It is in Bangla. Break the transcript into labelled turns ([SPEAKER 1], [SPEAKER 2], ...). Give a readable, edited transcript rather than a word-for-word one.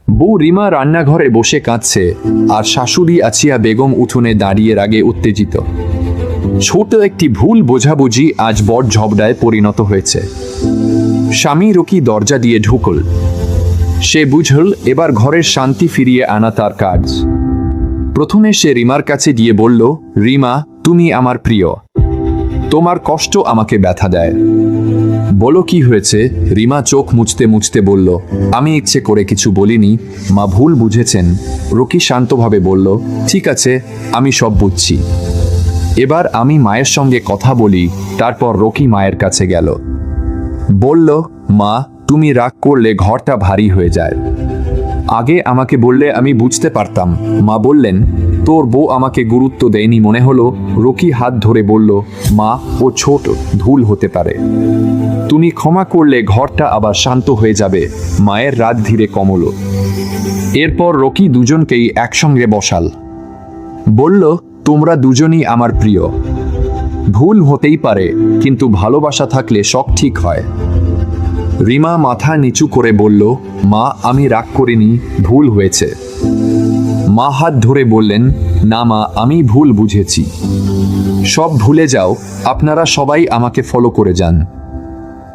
[SPEAKER 1] বউ রিমা রান্নাঘরে বসে কাঁদছে, আর শাশুড়ি আছিয়া বেগম উঠোনে দাঁড়িয়ে রাগে উত্তেজিত। ছোট একটি ভুল বোঝাবুঝি আজ বড় ঝগড়ায় পরিণত হয়েছে। স্বামী রকি দরজা দিয়ে ঢুকল। সে বুঝল এবার ঘরের শান্তি ফিরিয়ে আনা তার কাজ। প্রথমে সে রিমার কাছে গিয়ে বলল, রিমা, তুমি আমার প্রিয়, তোমার কষ্ট আমাকে ব্যথা দেয়। বলো কি হয়েছে? রিমা চোখ মুছতে মুছতে বলল, আমি ইচ্ছে করে কিছু বলিনি, মা ভুল বুঝেছেন। রকি শান্তভাবে বলল, ঠিক আছে, আমি সব বুঝছি। এবার আমি মায়ের সঙ্গে কথা বলি। তারপর রকি মায়ের কাছে গেল। বলল, মা, তুমি রাগ করলে ঘরটা ভারী হয়ে যায়। আগে আমাকে বললে আমি বুঝতে পারতাম। মা বললেন, তোর বউ আমাকে গুরুত্ব দেয়নি মনে হলো। রকি হাত ধরে বলল, মা, ও ছোট, ভুল হতে পারে। তুমি ক্ষমা করলে ঘরটা আবার শান্ত হয়ে যাবে। মায়ের রাগ ধীরে কমল। এরপর রকি দুজনকেই একসঙ্গে বসাল। বলল, তোমরা দুজনই আমার প্রিয়। ভুল হতেই পারে, কিন্তু ভালোবাসা থাকলে সব ঠিক হয়। রিমা মাথা নিচু করে বলল, মা, আমি রাগ করিনি, ভুল হয়েছে। মা হাত ধরে বললেন, না মা, আমি ভুল বুঝেছি। সব ভুলে যাও, আপনারা সবাই আমাকে ফলো করে যান।